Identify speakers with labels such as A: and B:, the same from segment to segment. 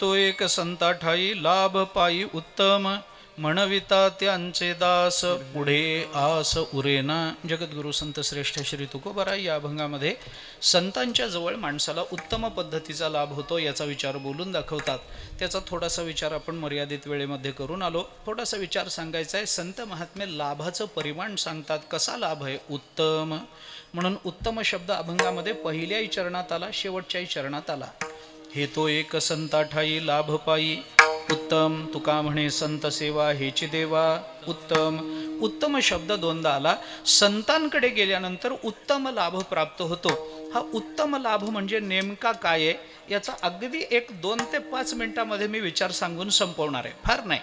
A: तो एक संता ठाई लाभ पायी उत्तम म्हणविता त्यांचे दास पुढे आस उरेना. जगद्गुरु संत श्रेष्ठ श्री तुकोबाराय या अभंगामध्ये संतांच्या जवळ माणसाला उत्तम पद्धतीचा लाभ होतो याचा विचार बोलून दाखवतात. त्याचा थोडासा विचार आपण मर्यादित वेळेमध्ये करून आलो. थोडासा विचार सांगायचा आहे. संत महात्मे लाभाचं परिमाण सांगतात. कसा लाभ आहे? उत्तम. म्हणून उत्तम शब्द अभंगामध्ये पहिल्याही चरणात आला, शेवटच्याही चरणात आला. हे तो एक संता ठाई लाभ पायी उत्तम. तुका म्हणे संत सेवा हेची देवा उत्तम. उत्तम शब्द दोनदा आला. संतांकडे गेल्यानंतर उत्तम लाभ प्राप्त होतो. हा उत्तम लाभ म्हणजे नेमका काय आहे याचा अगदी 1-2 ते 5 मिनिटांमध्ये मी विचार सांगून संपवणार आहे, फार नाही.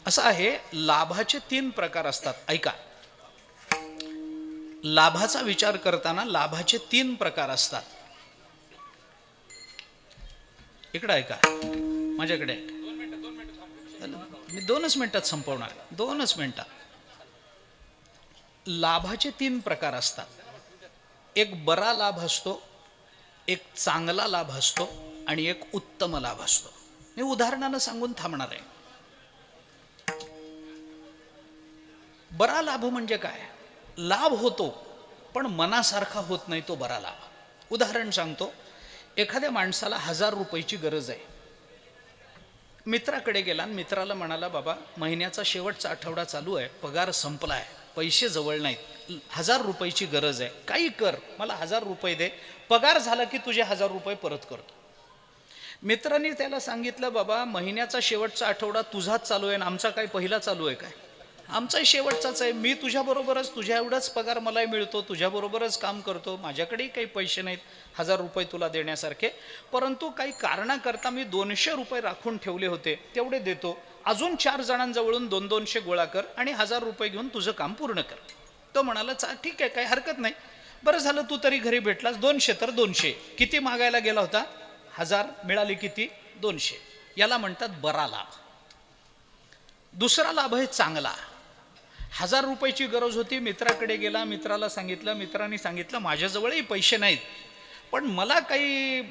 A: असं आहे, लाभाचे 3 प्रकार असतात. ऐका, लाभाचा विचार करताना लाभाचे 3 प्रकार असतात. इकडे ऐका, माझ्याकडे ऐका. मी 2च मिनिटात संपवणार, 2च मिनिटात. लाभाचे 3 प्रकार असतात. एक बरा लाभ असतो, एक चांगला लाभ असतो आणि एक उत्तम लाभ असतो. मी उदाहरणानं सांगून थांबणार आहे. बरा लाभ म्हणजे काय? लाभ होतो पण मनासारखा होत नाही तो बरा लाभ. उदाहरण सांगतो. एखाद्या माणसाला 1000 रुपयाची गरज आहे. मित्राकडे गेला आणि मित्राला म्हणाला, बाबा महिन्याचा शेवटचा आठवडा चालू आहे, पगार संपला आहे, पैसे जवळ नाहीत, 1000 रुपयाची गरज आहे, काही कर, मला 1000 रुपये दे, पगार झाला की तुझे 1000 रुपये परत करतो. मित्रांनी त्याला सांगितलं, बाबा महिन्याचा शेवटचा आठवडा तुझाच चालू आहे आणि आमचा काय पहिला चालू आहे काय? आमचाही शेवटचाच आहे. मी तुझ्याबरोबरच, तुझ्या एवढाच पगार मलाही मिळतो, तुझ्याबरोबरच काम करतो, माझ्याकडेही काही पैसे नाहीत 1000 रुपये तुला देण्यासारखे, परंतु काही कारणाकरता मी 200 रुपये राखून ठेवले होते, तेवढे देतो, अजून 4 जणांजवळून 200 गोळा कर आणि 1000 रुपये घेऊन तुझं काम पूर्ण कर. तो म्हणाला, ठीक आहे, काही हरकत नाही. बरं झालं तू तरी घरी भेटलास. 200 तर 200. किती मागायला गेला होता? 1000. मिळाले किती? 200. याला म्हणतात बरा लाभ. दुसरा लाभ आहे चांगला. 1000 रुपयाची गरज होती, मित्राकडे गेला, मित्राला सांगितलं, मित्रांनी सांगितलं, माझ्याजवळही पैसे नाहीत, पण मला काही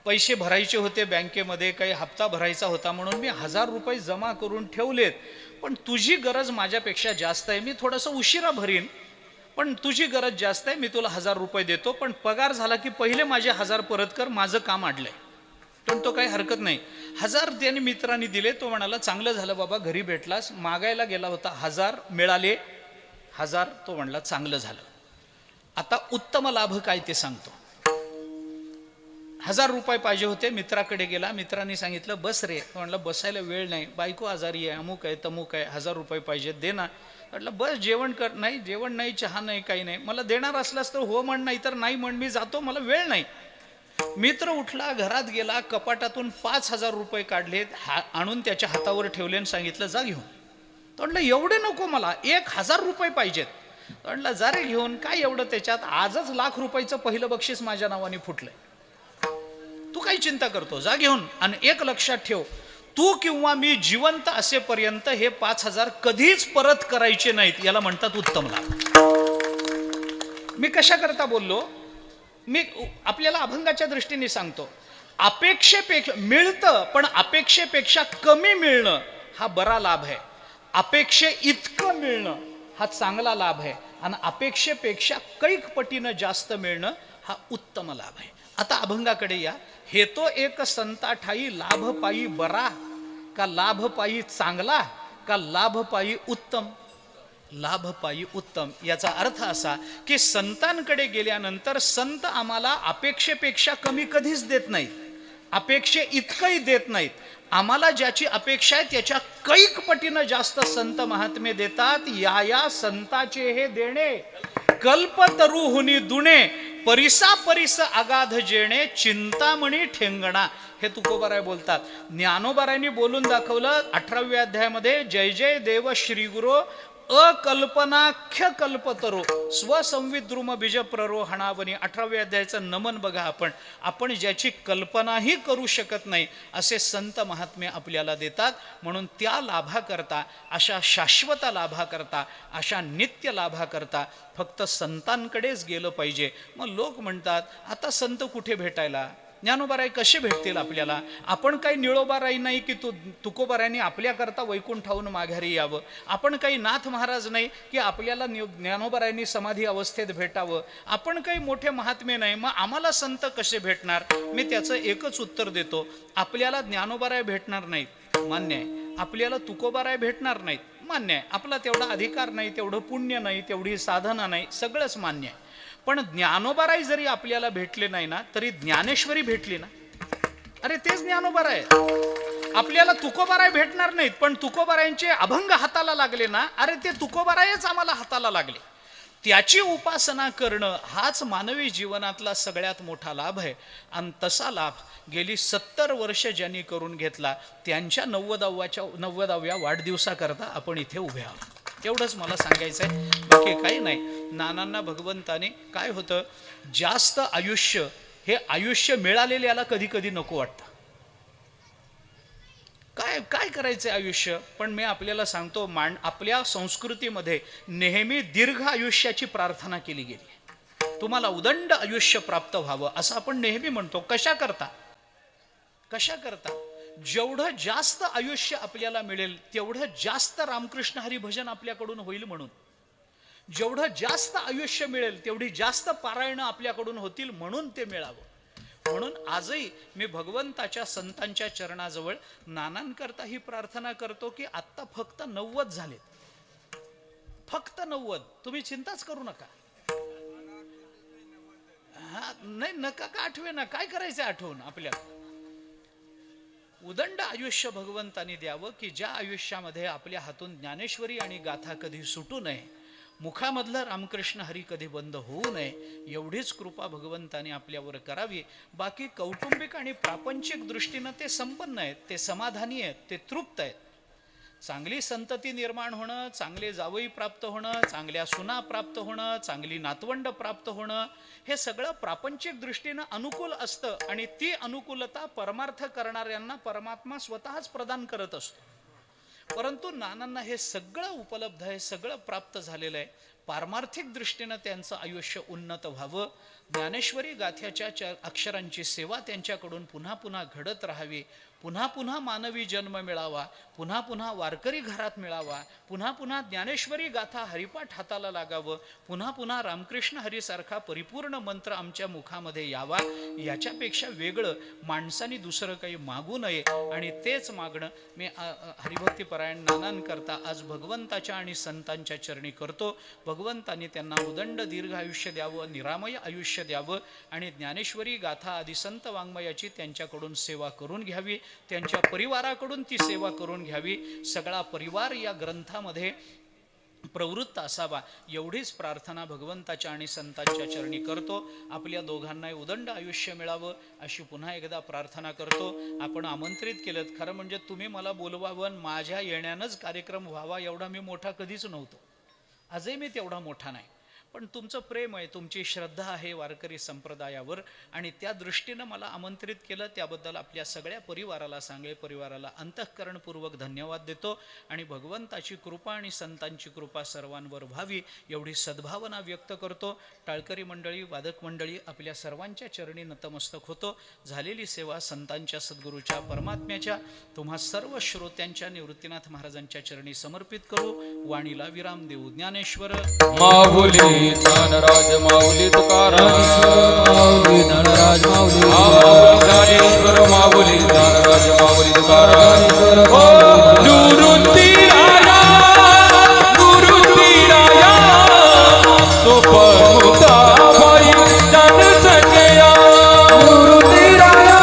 A: पैसे भरायचे होते बँकेमध्ये, काही हप्ता भरायचा होता, म्हणून मी 1000 रुपये जमा करून ठेवलेत, पण तुझी गरज माझ्यापेक्षा जास्त आहे, मी थोडंसं उशिरा भरीन, पण तुझी गरज जास्त आहे, मी तुला 1000 रुपये देतो, पण पगार झाला की पहिले माझे 1000 परत कर, माझं काम अडलंय. पण तो काही हरकत नाही. 1000 त्याने मित्रांनी दिले. तो म्हणाला, चांगलं झालं बाबा, घरी भेटलास. मागायला गेला होता, 1000 मिळाले. 1000. तो म्हणला, चांगलं झालं. आता उत्तम लाभ काय ते सांगतो. 1000 रुपये पाहिजे होते, मित्राकडे गेला, मित्रांनी सांगितलं, बस रे. तो म्हणला, बसायला वेळ नाही, बायको आजारी आहे, अमुक आहे, तमुक आहे, 1000 रुपये पाहिजे, दे ना. म्हटलं, बस जेवण कर. नाही, जेवण नाही, चहा नाही, काही नाही. मला देणार असलास तर हो म्हण, नाही तर नाही म्हण, मी जातो, मला वेळ नाही. मित्र उठला, घरात गेला, कपाटातून 5000 रुपये काढले, आणून त्याच्या हातावर ठेवले आणि सांगितलं, जा घेऊन. तो म्हणलं, एवढे नको, मला 1000 रुपये पाहिजेत. तो म्हणलं, जा रे घेऊन, काय एवढं त्याच्यात, आजच लाख रुपयाचं पहिलं बक्षीस माझ्या नावाने फुटलंय, तू काही चिंता करतो, जा घेऊन. आणि एक लक्षात ठेव, तू किंवा मी जिवंत असेपर्यंत हे 5000 कधीच परत करायचे नाहीत. याला म्हणतात उत्तम लाभ. मी कशा करता बोललो? मी आपल्याला अभंगाच्या दृष्टीने सांगतो. अपेक्षेपेक्षा मिळतं, पण अपेक्षेपेक्षा कमी मिळणं हा बरा लाभ आहे. अपेक्षे इतकं मिळणं हा चांगला लाभ आहे. आणि अपेक्षेपेक्षा कैक पटीनं जास्त मिळणं हा उत्तम लाभ आहे. आता अभंगाकडे या. हे तो एक संता ठाई लाभ पायी बरा, का लाभ पायी चांगला, का लाभ पायी उत्तम? लाभ पायी उत्तम. याचा अर्थ असा की संतांकडे गेल्यानंतर संत आम्हाला अपेक्षेपेक्षा कमी कधीच देत नाहीत, अपेक्षे इतकंही देत नाहीत. आम्हाला ज्याची अपेक्षा आहे त्याच्या कैक पटीनं जास्त संत महात्मे देतात. या संताचे हे देणे कल्पतरू हुनी दुणे, परिसा परिस अगाध जेणे, चिंतामणी ठेंगणा. हे तुकोबाराय बोलतात. ज्ञानोबारायांनी बोलून दाखवलं 18व्या अध्यायामध्ये, जय जय देव श्री गुरु अकल्पनाख्य कल्पतरो स्वसंविद्रुम बीज प्ररोहणावनी. 18व्या अध्यायाचं नमन बघा. आपण ज्याची कल्पनाही करू शकत नाही असे संत महात्मे आपल्याला देतात. म्हणून त्या लाभाकरता, अशा शाश्वत लाभाकरता, अशा नित्य लाभाकरता फक्त संतांकडेच गेलं पाहिजे. मग लोक म्हणतात, आता संत कुठे भेटायला? ज्ञानोबाराय कसे भेटतील आपल्याला? आपण काही निळोबाराई नाही की तुकोबारायांनी आपल्याकरता वैकुंठाहून माघारी यावं. आपण काही नाथ महाराज नाही की आपल्याला ज्ञानोबारायांनी समाधी अवस्थेत भेटावं. आपण काही मोठे महात्मे नाही, मग आम्हाला संत कसे भेटणार? मी त्याचं एकच उत्तर देतो. आपल्याला ज्ञानोबाराय भेटणार नाहीत, मान्य आहे. आपल्याला तुकोबाराय भेटणार नाहीत, मान्य आहे. आपला तेवढा अधिकार नाही, तेवढं पुण्य नाही, तेवढी साधना नाही, सगळंच मान्य आहे. पण ज्ञानोबाराय जरी आपल्याला भेटले नाही ना, तरी ज्ञानेश्वरी भेटली ना. अरे तेच ज्ञानोबाराय. आपल्याला तुकोबाराय भेटणार नाहीत, पण तुकोबारायांचे अभंग हाताला लागले ना, अरे ते तुकोबारायच आम्हाला हाताला लागले. त्याची उपासना करणं हाच मानवी जीवनातला सगळ्यात मोठा लाभ आहे. आणि तसा लाभ गेली 70 वर्ष ज्यांनी करून घेतला, त्यांच्या 90व्या वाढदिवसाकरता आपण इथे उभे आहोत. एवढंच मला सांगायचं आहे, बाकी काही नाही. नानांना भगवंताने काय होतं, जास्त आयुष्य हे आयुष्य मिळालेल्याला कधी कधी नको वाटतं. काय काय करायचं आयुष्य? पण मी आपल्याला सांगतो, आपल्या संस्कृतीमध्ये नेहमी दीर्घ आयुष्याची प्रार्थना केली गेली. तुम्हाला उदंड आयुष्य प्राप्त व्हावं असं आपण नेहमी म्हणतो. कशा करता? जेवढं जास्त आयुष्य आपल्याला मिळेल तेवढं जास्त रामकृष्ण हरी भजन आपल्याकडून होईल म्हणून. जेवढं जास्त आयुष्य मिळेल तेवढी जास्त पारायणं आपल्याकडून होतील म्हणून ते मिळावं. म्हणून आजही मी भगवंताच्या संतांच्या चरणाजवळ नानांकरता ही प्रार्थना करतो की आत्ता फक्त 90 झालेत, फक्त 90. तुम्ही चिंताच करू नका. हा नाही, नका का आठवे ना, काय करायचं आठवून आपल्याला. उदंड आयुष्य भगवंतानी द्यावं की ज्या आयुष्यामध्ये आपल्या हातून ज्ञानेश्वरी आणि गाथा कधी सुटू नये, मुखामधलं रामकृष्ण हरी कधी बंद होऊ नये, एवढीच कृपा भगवंताने आपल्यावर करावी. बाकी कौटुंबिक आणि प्रापंचिक दृष्टीनं ते संपन्न आहेत, ते समाधानी आहेत, ते तृप्त आहेत. चांगली संतती निर्माण होणं, चांगले जावई प्राप्त होणं, चांगल्या सुना प्राप्त होणं, चांगली नातवंड प्राप्त होणं, हे सगळं प्रापंचिक दृष्टीनं अनुकूल असतं. आणि ती अनुकूलता परमार्थ करणाऱ्यांना परमात्मा स्वतःच प्रदान करत असतो. परंतु नानांना हे सगळं उपलब्ध आहे, सगळं प्राप्त झालेलं आहे. पारमार्थिक दृष्टीनं त्यांचं आयुष्य उन्नत व्हावं, ज्ञानेश्वरी गाथ्याच्या अक्षरांची सेवा त्यांच्याकडून पुन्हा पुन्हा घडत राहावी, पुन्हा पुन्हा मानवी जन्म मिळावा, पुन्हा पुन्हा वारकरी घरात मिळावा, पुन्हा पुन्हा ज्ञानेश्वरी गाथा हरिपाठ हाताला लागावं, पुन्हा पुन्हा रामकृष्ण हरीसारखा परिपूर्ण मंत्र आमच्या मुखामध्ये यावा. याच्यापेक्षा वेगळं माणसाने दुसरं काही मागू नये. आणि तेच मागणं मी हरिभक्तीपरायण नानांकरता आज भगवंताच्या आणि संतांच्या चरणी करतो. भगवंतांनी त्यांना उदंड दीर्घ आयुष्य द्यावं, निरामय आयुष्य द्यावं आणि ज्ञानेश्वरी गाथा आदी संत वाङ्मयाची त्यांच्याकडून सेवा करून घ्यावी, त्यांच्या परिवाराकडून ती सेवा करून घ्यावी. सगळा परिवार या ग्रंथामध्ये प्रवृत्त असावा, एवढीच प्रार्थना भगवंताच्या आणि संतांच्या चरणी करतो. आपल्या दोघांनाही उदंड आयुष्य मिळावं अशी पुन्हा एकदा प्रार्थना करतो. आपण आमंत्रित केलं, खरं म्हणजे तुम्ही मला बोलवावं, माझ्या येण्यानंच कार्यक्रम व्हावा एवढा मी मोठा कधीच नव्हतो. आजही मी तेवढा मोठा नाही, पण तुमचं प्रेम आहे, तुमची श्रद्धा आहे वारकरी संप्रदायावर, आणि त्या दृष्टीनं मला आमंत्रित केलं. त्याबद्दल आपल्या सगळ्या परिवाराला, सांगळे परिवाराला अंतःकरणपूर्वक धन्यवाद देतो. आणि भगवंताची कृपा आणि संतांची कृपा सर्वांवर व्हावी एवढी सद्भावना व्यक्त करतो. टाळकरी मंडळी, वादक मंडळी, आपल्या सर्वांच्या चरणी नतमस्तक होतो. झालेली सेवा संतांच्या, सद्गुरूच्या, परमात्म्याच्या, तुम्हा सर्व श्रोत्यांच्या निवृत्तीनाथ महाराजांच्या चरणी समर्पित करू. वाणीला विराम देऊ. ज्ञानेश्वर
B: माऊली ज्ञानराज माऊली तुकाराम,
C: माऊली ज्ञानराज माऊली
B: ज्ञानेश्वर माऊली ज्ञानराज माऊली तुकाराम.
C: निवृत्ती
B: राया सुपमुक्ता भाई जन सखया.
C: निवृत्ती राया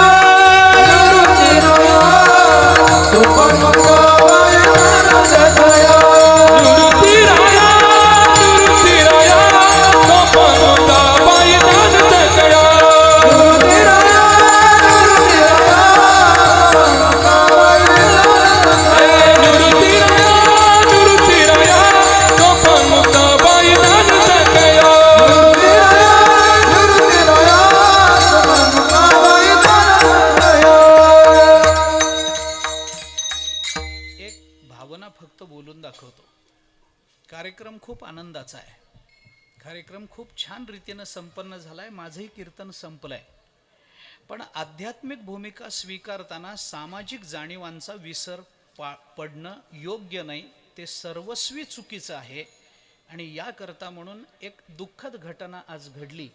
C: सुपमुक्ता भाई जन सखया.
A: कार्यक्रम खूप आनंदाचा आहे. कार्यक्रम खूप छान रीतीनं संपन्न झालाय. माझंही कीर्तन संपलंय. पण आध्यात्मिक भूमिका स्वीकारताना सामाजिक जाणीवांचा विसर पडणं योग्य नाही, ते सर्वस्वी चुकीचं आहे. आणि याकरता म्हणून एक दुःखद घटना आज घडली,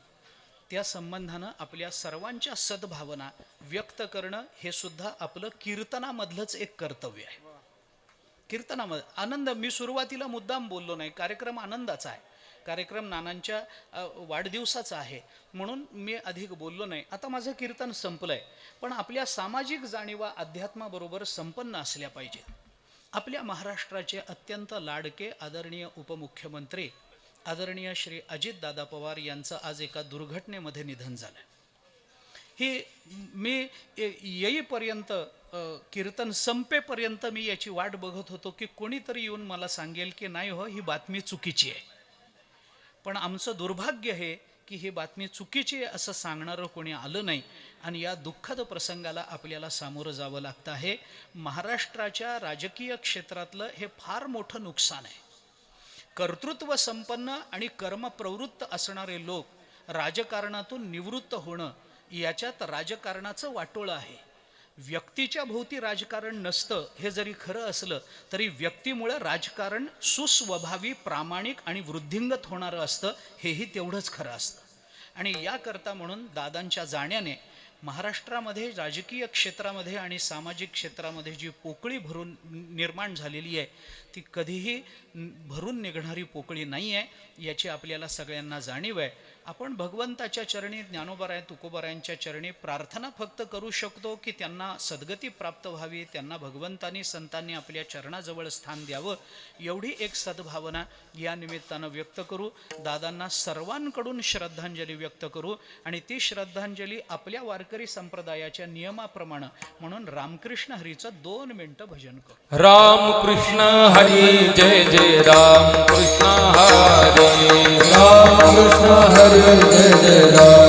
A: त्या संबंधानं आपल्या सर्वांच्या सद्भावना व्यक्त करणं हे सुद्धा आपलं कीर्तनामधलंच एक कर्तव्य आहे. कीर्तनामध्ये आनंद, मी सुरुवातीला मुद्दाम बोललो नाही, कार्यक्रम आनंदाचा आहे, कार्यक्रम नानांच्या वाढदिवसाचा आहे म्हणून मी अधिक बोललो नाही. आता माझं कीर्तन संपलंय, पण आपल्या सामाजिक जाणीवा अध्यात्माबरोबर संपन्न असल्या पाहिजेत. आपल्या महाराष्ट्राचे अत्यंत लाडके आदरणीय उपमुख्यमंत्री आदरणीय श्री अजितदादा पवार यांचं आज एका दुर्घटनेमध्ये निधन झालं. ही मी येईपर्यंत, कीर्तन संपेपर्यंत मी याची वाट बघत होतो की कोणीतरी येऊन मला सांगेल की नाही हो, ही बातमी चुकीची आहे. पण आमचं दुर्भाग्य हे की ही बातमी चुकीची आहे असं सांगणारं कोणी आलं नाही आणि या दुःखद प्रसंगाला आपल्याला सामोरं जावं लागतं आहे. महाराष्ट्राच्या राजकीय क्षेत्रातलं हे फार मोठं नुकसान आहे. कर्तृत्व संपन्न आणि कर्मप्रवृत्त असणारे लोक राजकारणातून निवृत्त होणं, याच्यात राजकारणाचं वाटोळं आहे. व्यक्तीच्या भोवती राजकारण नसतं हे जरी खरं असलं तरी व्यक्तीमुळे राजकारण सुस्वभावी, प्रामाणिक आणि वृद्धिंगत होणारं असतं, हेही तेवढंच खरं असतं. आणि याकरता म्हणून दादांच्या जाण्याने महाराष्ट्रामध्ये राजकीय क्षेत्रामध्ये आणि सामाजिक क्षेत्रामध्ये जी पोकळी निर्माण झालेली आहे ती कधीही भरून निघणारी पोकळी नाही आहे, याची आपल्याला सगळ्यांना जाणीव आहे. आपण भगवंताच्या चरणी, ज्ञानोबाराय तुकोबारायांच्या चरणी प्रार्थना फक्त करू शकतो की त्यांना सद्गती प्राप्त व्हावी, त्यांना भगवंतांनी संतांनी आपल्या चरणाजवळ स्थान द्यावं, एवढी एक सद्भावना या निमित्तानं व्यक्त करू. दादांना सर्वांकडून श्रद्धांजली व्यक्त करू आणि ती श्रद्धांजली आपल्या वारकरी संप्रदायाच्या नियमाप्रमाणे म्हणून रामकृष्ण हरीचं 2 मिनिटं भजन करू.
B: राम कृष्ण हरी जय जय राम कृष्ण हरी.
C: राम कृष्ण हरी जय जय राम